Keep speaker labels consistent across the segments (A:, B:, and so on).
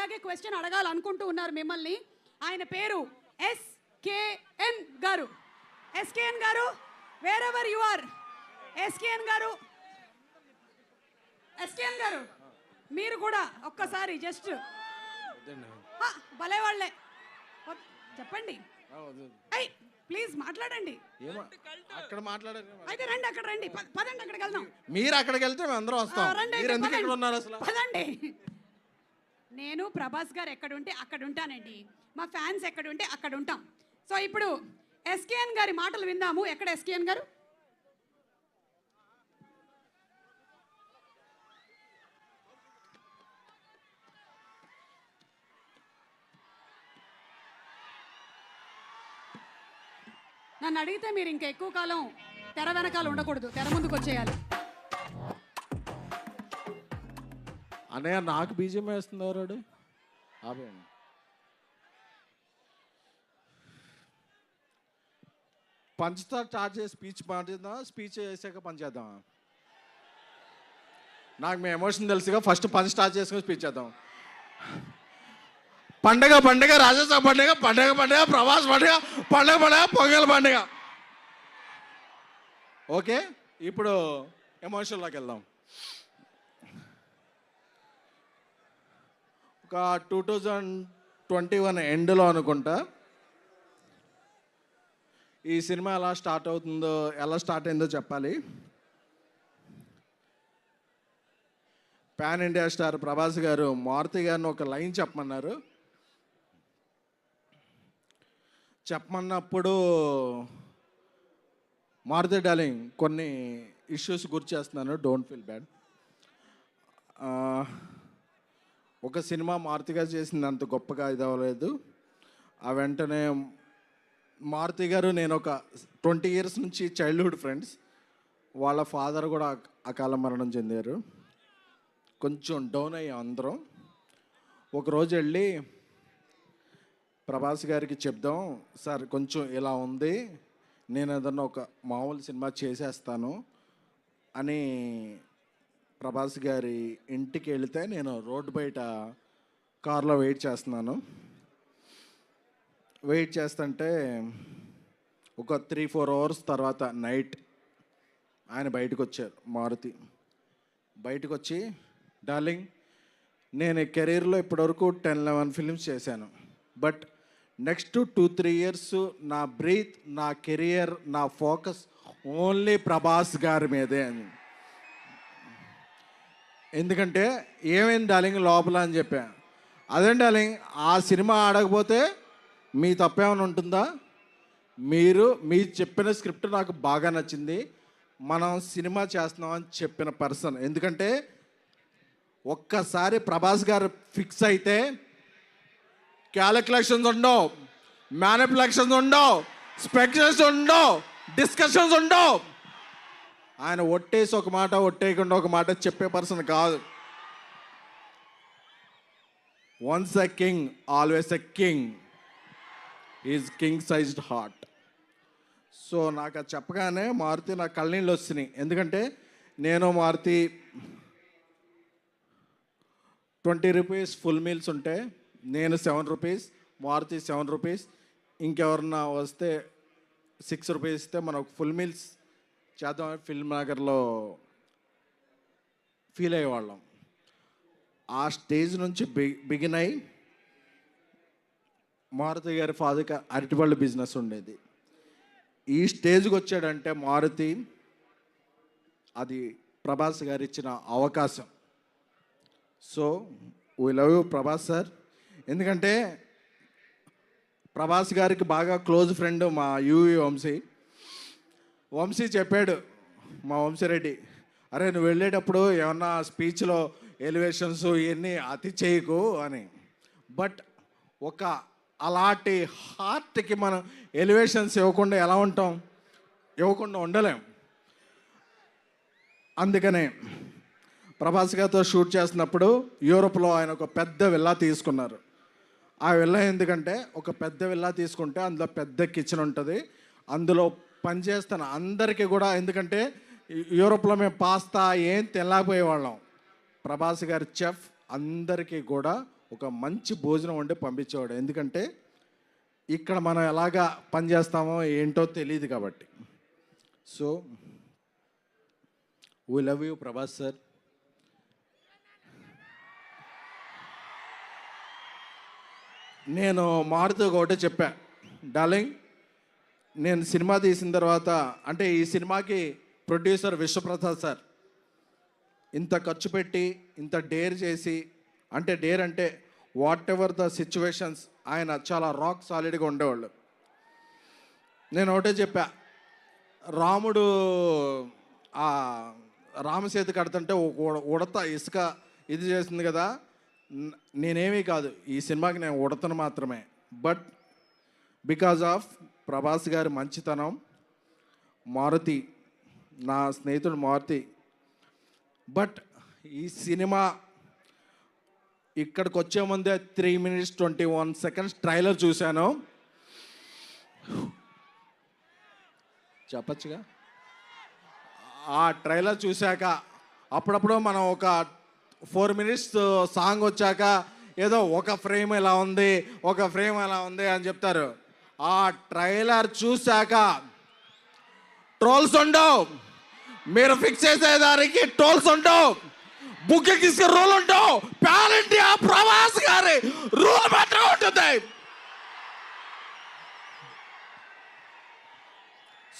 A: అలాగే క్వశ్చన్ అడగాలనుకుంటూ ఉన్నారు మిమ్మల్ని. ఆయన పేరు ఎస్కేఎన్ గారు. ఎస్కేఎన్ గారు, wherever you are. SKN గారు, ఎస్కేఎన్ గారు మీరు కూడా ఒక్కసారి జస్ట్ భలే వాళ్ళే చెప్పండి. ప్లీజ్ మాట్లాడండి.
B: అక్కడ మాట్లాడారు
A: అయితే రండి, అక్కడ రండి, పదండి అక్కడికి వెళ్దాం.
B: మీరు అక్కడికి వెళ్తే మేము అందరం వస్తాం. మీరు ఎందుకు ఇక్కడ ఉన్నారు అసలు?
A: పదండి. నేను ప్రభాస్ గారు ఎక్కడ ఉంటే అక్కడ ఉంటానండి, మా ఫ్యాన్స్ ఎక్కడ ఉంటే అక్కడ ఉంటాం. సో ఇప్పుడు ఎస్కేఎన్ గారి మాటలు విందాము. ఎక్కడ ఎస్కేఎన్ గారు? నన్ను అడిగితే మీరు ఇంకా ఎక్కువ కాలం తెర వెనకాల ఉండకూడదు, తెర ముందుకు వచ్చేయాలి.
B: అన్నయ్య నాకు బీజం వేస్తున్నారు. పంచ్తో స్టార్ట్ చేసి స్పీచ్ మాట్లాడదాం, స్పీచ్ చేసాక పంచ్ చేద్దాం. నాకు మీ ఎమోషన్ తెలుసుగా, ఫస్ట్ పంచ్ స్టార్ట్ చేసుకుని స్పీచ్ చేద్దాం. పండగ పండగ, రాజస్థాన్ పండగ, పండగ పండగ, ప్రభాస్ పండగ, పండగ పండగ, పొంగల్ పండగ. ఓకే, ఇప్పుడు ఎమోషన్లోకి వెళ్దాం. ఒక 2021 ఎండ్లో అనుకుంటా ఈ సినిమా ఎలా స్టార్ట్ అయిందో చెప్పాలి. పాన్ ఇండియా స్టార్ ప్రభాస్ గారు మారుతి గారిని ఒక లైన్ చెప్పమన్నప్పుడు మారుతి డార్లింగ్ కొన్ని ఇష్యూస్ గుర్తు చేస్తున్నాను, డోంట్ ఫీల్ బ్యాడ్. ఒక సినిమా మారుతిగా చేసింది అంత గొప్పగా ఇది అవ్వలేదు. ఆ వెంటనే మారుతి గారు నేను ఒక 20 years నుంచి చైల్డ్హుడ్ ఫ్రెండ్స్. వాళ్ళ ఫాదర్ కూడా అకాల మరణం చెందారు. కొంచెం డౌన్ అయ్యాం అందరం. ఒకరోజు వెళ్ళి ప్రభాస్ గారికి చెప్దాం, సార్ కొంచెం ఇలా ఉంది, నేను ఏదన్నా ఒక మామూలు సినిమా చేసేస్తాను అని ప్రభాస్ గారి ఇంటికి వెళితే నేను రోడ్డు బయట కార్లో వెయిట్ చేస్తుంటే ఒక 3-4 hours తర్వాత నైట్ ఆయన బయటకు వచ్చారు. మారుతి బయటకు వచ్చి, డార్లింగ్ నేను కెరీర్లో ఇప్పటివరకు 10-11 ఫిల్మ్స్ చేశాను, బట్ నెక్స్ట్ 2-3 years నా బ్రీత్, నా కెరియర్, నా ఫోకస్ ఓన్లీ ప్రభాస్ గారి మీదే అని. ఎందుకంటే ఏమైంది డార్లింగ్ లోపల అని చెప్పా. అదే డార్లింగ్, ఆ సినిమా ఆడకపోతే మీ తప్పేమైనా ఉంటుందా? మీరు చెప్పిన స్క్రిప్ట్ నాకు బాగా నచ్చింది, మనం సినిమా చేస్తున్నామని చెప్పిన పర్సన్. ఎందుకంటే ఒక్కసారి ప్రభాస్ గారు ఫిక్స్ అయితే క్యాలిక్యులేషన్స్ ఉండవు, మ్యానిపులేషన్స్ ఉండవు, స్పెక్యులేషన్స్ ఉండవు, డిస్కషన్స్ ఉండవు. ఆయన ఒట్టేసి ఒక మాట, ఒట్టేయకుండా ఒక మాట చెప్పే పర్సన్ కాదు. Once a king always a king. Is king sized heart. So నాకు అది చెప్పగానే మారుతి నాకు కళ్ళనీళ్ళు వస్తున్నాయి. ఎందుకంటే నేను మారుతి 20 rupees ఫుల్ మీల్స్ ఉంటే నేను 7 rupees, మారుతి 7 rupees, ఇంకెవరన్నా వస్తే 6 rupees ఇస్తే మనం ఫుల్ మీల్స్ చేద్దాం ఫిల్మ్ నగర్లో ఫీల్ అయ్యేవాళ్ళం. ఆ స్టేజ్ నుంచి బిగిన్ అయ్యి మారుతి గారి ఫాదర్కి అరటిపళ్ళు బిజినెస్ ఉండేది. ఈ స్టేజ్కి వచ్చాడంటే మారుతి, అది ప్రభాస్ గారు ఇచ్చిన అవకాశం. So we love you Prabhas sir. ఎందుకంటే ప్రభాస్ గారికి బాగా క్లోజ్ ఫ్రెండ్ మా యూవి వంశీ చెప్పాడు, మా వంశీరెడ్డి, అరే నువ్వు వెళ్ళేటప్పుడు ఏమన్నా స్పీచ్లో ఎలివేషన్స్ ఇవన్నీ అతి చేయకు అని. బట్ ఒక అలాంటి హార్ట్కి మనం ఎలివేషన్స్ ఇవ్వకుండా ఎలా ఉంటాం? ఇవ్వకుండా ఉండలేం. అందుకనే ప్రభాస్ గారితో షూట్ చేస్తున్నప్పుడు యూరోప్లో ఆయన ఒక పెద్ద విల్లా తీసుకున్నారు. ఆ విల్లా ఎందుకంటే ఒక పెద్ద విల్లా తీసుకుంటే అందులో పెద్ద కిచెన్ ఉంటుంది, అందులో పనిచేస్తున్న అందరికీ కూడా, ఎందుకంటే యూరోప్లో మేము పాస్తా ఏం తినలేకపోయేవాళ్ళం, ప్రభాస్ గారి చెఫ్ అందరికీ కూడా ఒక మంచి భోజనం వండి పంపించేవాడు. ఎందుకంటే ఇక్కడ మనం ఎలాగా పని చేస్తామో ఏంటో తెలియదు కాబట్టి. So we love you Prabhas sir. నేను మారుతూ ఒకటే చెప్పా, డార్లింగ్ నేను సినిమా తీసిన తర్వాత, అంటే ఈ సినిమాకి ప్రొడ్యూసర్ విశ్వప్రసాద్ సార్ ఇంత ఖర్చు పెట్టి ఇంత డేర్ చేసి, అంటే డేర్ అంటే వాట్ ఎవర్ ద సిచ్యువేషన్స్ ఆయన చాలా రాక్ సాలిడ్గా ఉండేవాళ్ళు. నేను ఒకటే చెప్పా, రాముడు ఆ రామసేతు కడుతుంటే ఉడత ఇసుక ఇది చేసింది కదా, నేనేమీ కాదు, ఈ సినిమాకి నేను ఉడతను మాత్రమే. బట్ బికాజ్ ఆఫ్ ప్రభాస్ గారి మంచితనం, మారుతి నా స్నేహితుడు మారుతి. బట్ ఈ సినిమా ఇక్కడికి వచ్చే ముందే 3 minutes 21 seconds ట్రైలర్ చూశాను. చెప్పచ్చుగా, ఆ ట్రైలర్ చూశాక అప్పుడప్పుడు మనం ఒక 4 minutes సాంగ్ వచ్చాక ఏదో ఒక ఫ్రేమ్ ఎలా ఉంది, ఒక ఫ్రేమ్ ఎలా ఉంది అని చెప్తారు. ఆ ట్రైలర్ చూశాక ట్రోల్స్ ఉండవు, మీరు ఫిక్స్ చేసేదానికి ట్రోల్స్ ఉండవు, బుక్ తీసుకుని రూల్ ఉండవు, పాన్ ఇండియా ప్రభాస్ గారి రూల్ మాత్రమే ఉంటుంది.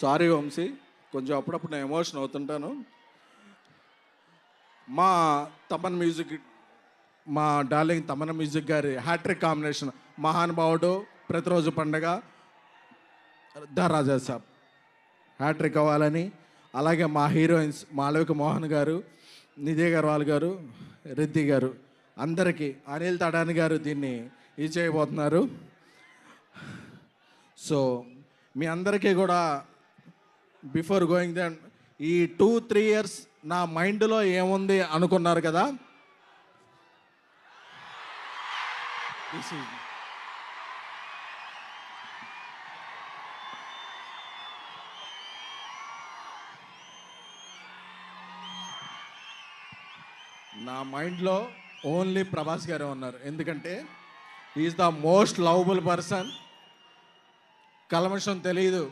B: సారీ వంశీ, కొంచెం అప్పుడప్పుడు నేను ఎమోషన్ అవుతుంటాను. మా తమన్ మ్యూజిక్, మా డార్లింగ్ తమన్ మ్యూజిక్ గారి హ్యాట్రిక్ కాంబినేషన్, మహానుభావుడు, ప్రతిరోజు పండగ, ద రాజా సాబ్ హ్యాట్రిక్ అవ్వాలని, అలాగే మా హీరోయిన్స్ మాళవిక మోహన్ గారు, నిధి అగర్వాల్ గారు, రిద్ది గారు, అందరికీ, అనిల్ తడాని గారు దీన్ని ఇది చేయబోతున్నారు. సో మీ అందరికీ కూడా బిఫోర్ గోయింగ్ దెన్ ఈ 2-3 years నా మైండ్లో ఏముంది అనుకున్నారు కదా, నా మైండ్లో ఓన్లీ ప్రభాస్ గారే ఉన్నారు. ఎందుకంటే is the most lovable person. కల్మషం తెలీదు,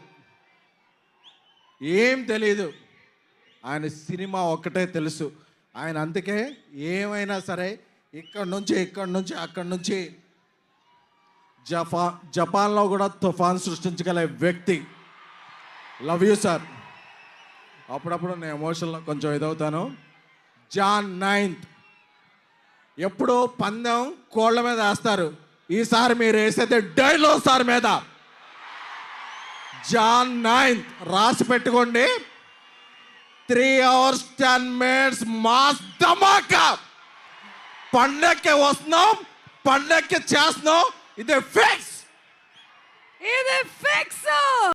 B: ఏం తెలీదు, ఆయన సినిమా ఒక్కటే తెలుసు. ఆయన అందుకే ఏమైనా సరే ఇక్కడి నుంచి అక్కడి నుంచి జపాన్లో కూడా తుఫాన్ సృష్టించగల వ్యక్తి. Love you sir. అప్పుడప్పుడు నేను ఎమోషన్లో కొంచెం ఇదవుతాను. Jan 9th ఎప్పుడో పందెం కోళ్ళ మీద వేస్తారు, ఈసారి మీరు వేసేది డైనోసార్ మీద. Jan 9th రాసి పెట్టుకోండి. 3 hours 10 minutes మాస్ ధమాకా. పండక్కి వస్తున్నాం, పండక్కి చేస్తున్నాం, ఇది ఫిక్స్.